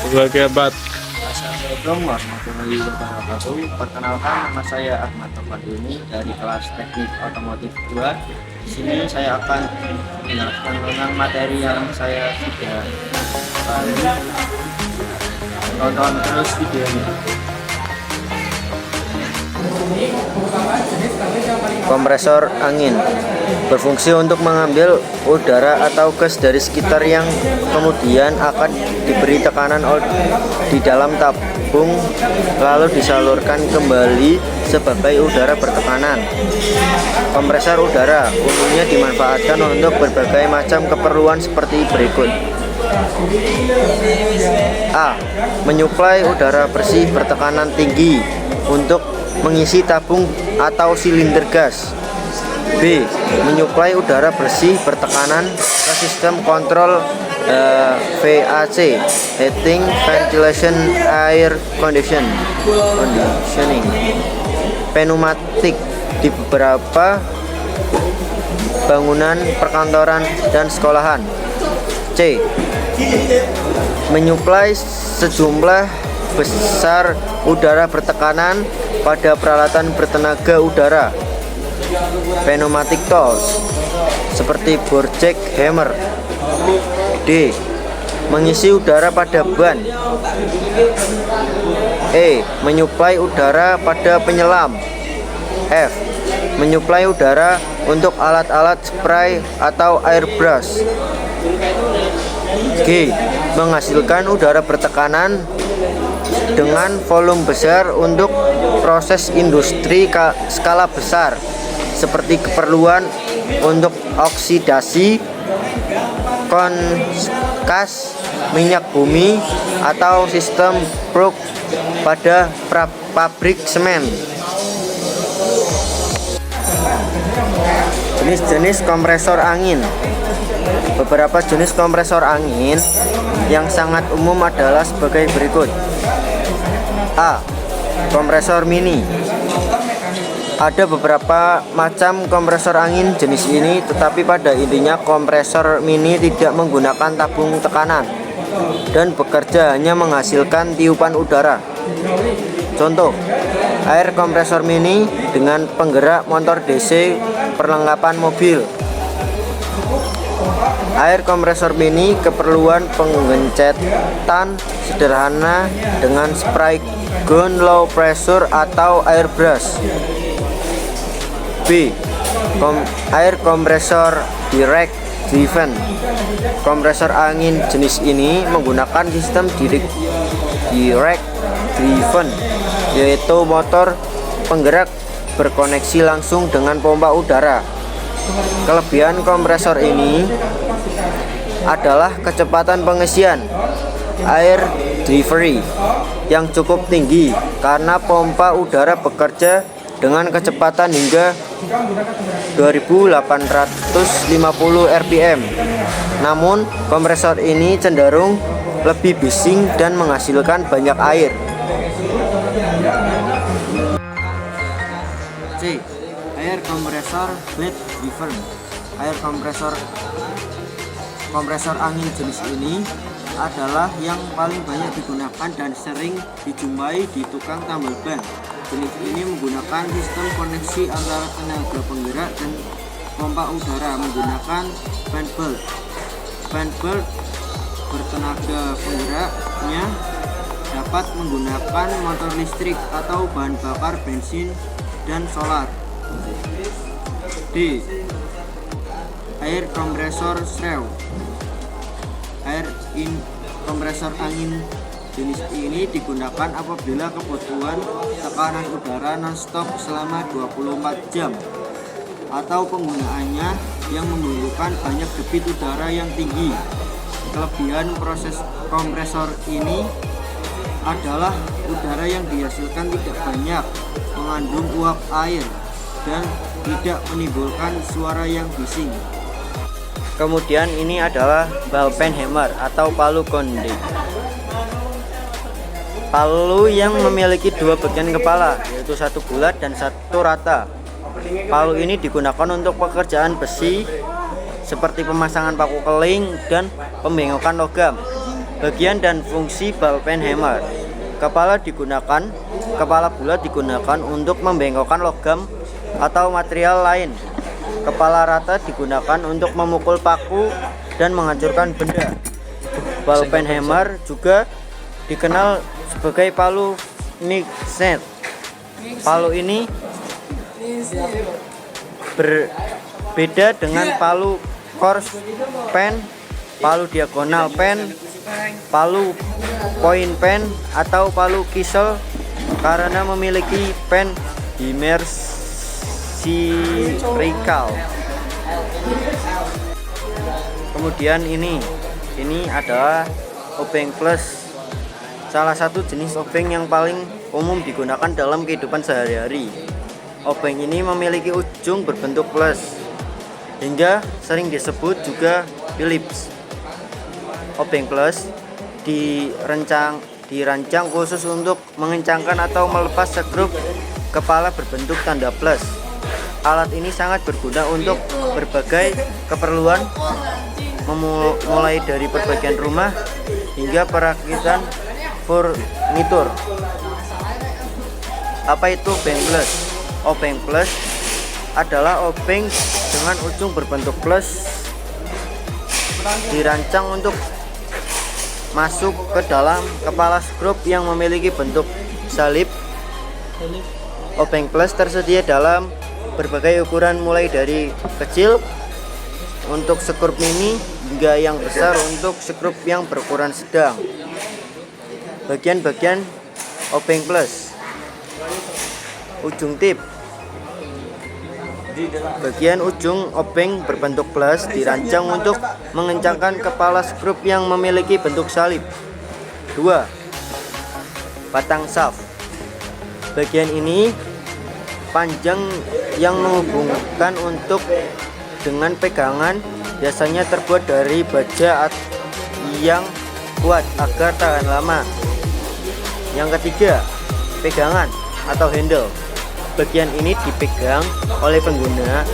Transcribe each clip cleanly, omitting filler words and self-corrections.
Babat. Assalamualaikum warahmatullahi wabarakatuh. Perkenalkan, nama saya Ahmad Topan ini dari kelas Teknik Otomotif 2. Di sini saya akan menjelaskan tentang materi yang saya sudah kali. Tonton terus videonya. Kompresor angin berfungsi untuk mengambil udara atau gas dari sekitar yang kemudian akan diberi tekanan di dalam tabung lalu disalurkan kembali sebagai udara bertekanan. Kompresor udara umumnya dimanfaatkan untuk berbagai macam keperluan seperti berikut. A. Menyuplai udara bersih bertekanan tinggi untuk mengisi tabung atau silinder gas. B. Menyuplai udara bersih bertekanan ke sistem kontrol VAC (Heating, Ventilation, Air Conditioning) pneumatik di beberapa bangunan perkantoran dan sekolahan. C. Menyuplai sejumlah besar udara bertekanan pada peralatan bertenaga udara pneumatic tools seperti bor jack hammer. D. Mengisi udara pada ban. E. Menyuplai udara pada penyelam. F. Menyuplai udara untuk alat-alat spray atau airbrush. G. Menghasilkan udara bertekanan dengan volume besar untuk proses industri skala besar seperti keperluan untuk oksidasi, konkas minyak bumi atau sistem plug pada pabrik semen. Jenis-jenis kompresor angin. Beberapa jenis kompresor angin yang sangat umum adalah sebagai berikut. A. Kompresor mini. Ada beberapa macam kompresor angin jenis ini, tetapi pada intinya kompresor mini tidak menggunakan tabung tekanan dan bekerja hanya menghasilkan tiupan udara. Contoh, air kompresor mini dengan penggerak motor DC perlengkapan mobil. Air kompresor mini keperluan penggencetan sederhana dengan spray gun low pressure atau airbrush. B. Air kompresor direct driven. Kompresor angin jenis ini menggunakan sistem direct driven, yaitu motor penggerak berkoneksi langsung dengan pompa udara. Kelebihan kompresor ini adalah kecepatan pengisian air delivery yang cukup tinggi karena pompa udara bekerja dengan kecepatan hingga 2850 rpm. Namun, kompresor ini cenderung lebih bising dan menghasilkan banyak air. C. Air kompresor blade driven. Air kompresor angin jenis ini adalah yang paling banyak digunakan dan sering dijumpai di tukang tambal ban. Jenis ini menggunakan sistem koneksi antara tenaga penggerak dan pompa udara menggunakan fan belt. Fan belt bertenaga penggeraknya dapat menggunakan motor listrik atau bahan bakar bensin dan solar. D. Air kompresor shrew. Kompresor angin jenis ini digunakan apabila kebutuhan tekanan udara non-stop selama 24 jam atau penggunaannya yang membutuhkan banyak debit udara yang tinggi. Kelebihan proses kompresor ini adalah udara yang dihasilkan tidak banyak mengandung uap air dan tidak menimbulkan suara yang bising. Kemudian ini adalah ballpen hammer atau palu konde. Palu yang memiliki dua bagian kepala, yaitu satu bulat dan satu rata. Palu ini digunakan untuk pekerjaan besi seperti pemasangan paku keling dan pembengokan logam. Bagian dan fungsi ballpen hammer. Kepala bulat digunakan untuk membengkokkan logam atau material lain. Kepala rata digunakan untuk memukul paku dan menghancurkan benda. Ballpen hammer juga dikenal sebagai palu Knickset. Palu ini berbeda dengan palu coarse pen, palu diagonal pen, palu point pen, atau palu kisel karena memiliki pen hemispherical. Kemudian ini adalah obeng plus, salah satu jenis obeng yang paling umum digunakan dalam kehidupan sehari-hari. Obeng ini memiliki ujung berbentuk plus, hingga sering disebut juga Phillips. Obeng plus dirancang khusus untuk mengencangkan atau melepas skrup kepala berbentuk tanda plus. Alat ini sangat berguna untuk berbagai keperluan, mulai dari perbaikan rumah hingga perakitan furnitur. Apa itu obeng plus? Obeng plus adalah obeng dengan ujung berbentuk plus, dirancang untuk masuk ke dalam kepala skrup yang memiliki bentuk salib. Obeng plus tersedia dalam berbagai ukuran, mulai dari kecil untuk skrup mini hingga yang besar untuk skrup yang berukuran sedang. Bagian-bagian obeng plus. Ujung tip. Bagian ujung obeng berbentuk plus dirancang untuk mengencangkan kepala skrup yang memiliki bentuk salib. 2. Batang shaft. Bagian ini panjang yang menghubungkan untuk dengan pegangan, biasanya terbuat dari baja yang kuat agar tahan lama. Yang ketiga, pegangan atau handle. Bagian ini dipegang oleh pengguna.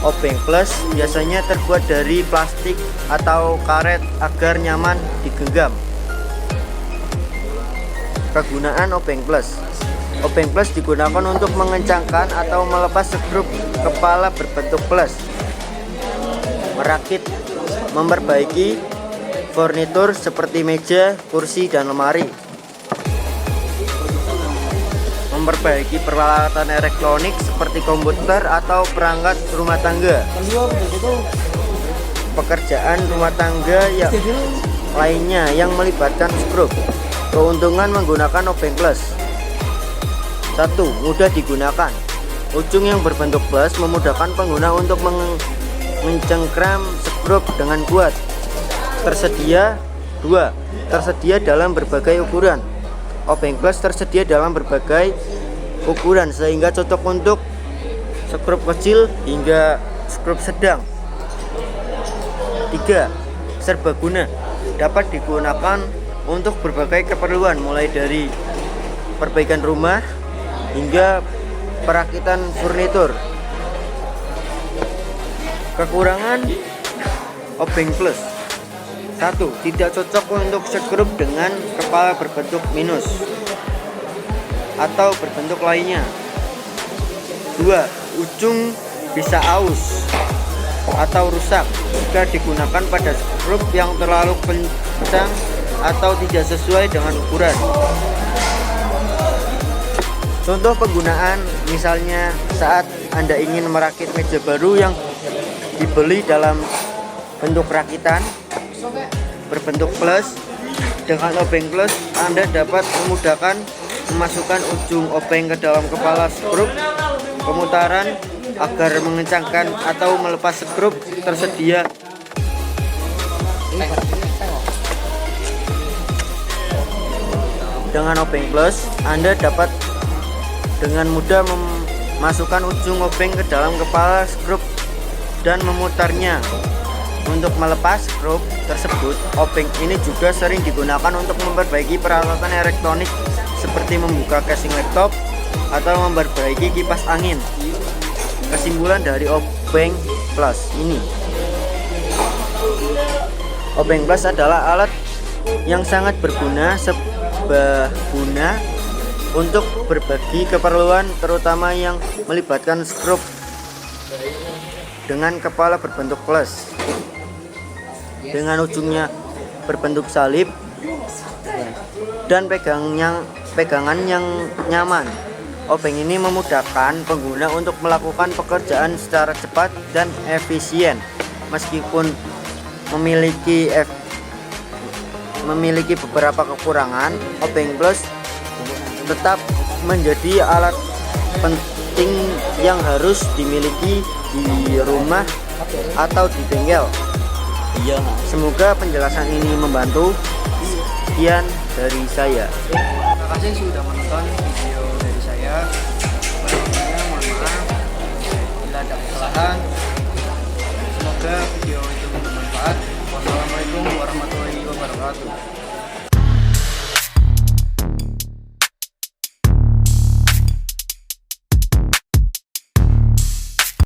Obeng plus biasanya terbuat dari plastik atau karet agar nyaman digenggam. Kegunaan obeng plus. Obeng plus digunakan untuk mengencangkan atau melepas skrup kepala berbentuk plus, merakit, memperbaiki furnitur seperti meja, kursi, dan lemari, memperbaiki peralatan elektronik seperti komputer atau perangkat rumah tangga. Pekerjaan rumah tangga lainnya yang melibatkan skrup. Keuntungan menggunakan obeng plus. 1. Mudah digunakan. Ujung yang berbentuk plus memudahkan pengguna untuk mencengkram skrup dengan kuat. Tersedia dalam berbagai ukuran. Obeng plus tersedia dalam berbagai ukuran sehingga cocok untuk skrup kecil hingga skrup sedang. 3. Serbaguna. Dapat digunakan untuk berbagai keperluan, mulai dari perbaikan rumah hingga perakitan furnitur. Kekurangan obeng plus. 1. Tidak cocok untuk skrup dengan kepala berbentuk minus atau berbentuk lainnya. 2. Ujung bisa aus atau rusak jika digunakan pada skrup yang terlalu kencang atau tidak sesuai dengan ukuran. Contoh penggunaan, misalnya saat Anda ingin merakit meja baru yang dibeli dalam bentuk rakitan berbentuk plus. Dengan obeng plus, Anda dapat memudahkan memasukkan ujung obeng ke dalam kepala skrup. Pemutaran agar mengencangkan atau melepas skrup tersedia. Dengan obeng plus, Anda dapat dengan mudah memasukkan ujung obeng ke dalam kepala skrup dan memutarnya. Untuk melepas skrup tersebut, obeng ini juga sering digunakan untuk memperbaiki peralatan elektronik seperti membuka casing laptop atau memperbaiki kipas angin. Kesimpulan dari obeng plus ini, obeng plus adalah alat yang sangat berguna sebaguna untuk berbagi keperluan, terutama yang melibatkan skrup dengan kepala berbentuk plus dengan ujungnya berbentuk salib dan pegangan yang nyaman. Obeng ini memudahkan pengguna untuk melakukan pekerjaan secara cepat dan efisien. Meskipun memiliki beberapa kekurangan, Obeng Plus tetap menjadi alat penting yang harus dimiliki di rumah atau di bengkel. Semoga penjelasan ini membantu. Sekian dari saya. Terima kasih sudah menonton video dari saya. Sebelumnya mohon maaf bila ada kesalahan. Semoga video itu bermanfaat. Wassalamualaikum warahmatullahi wabarakatuh.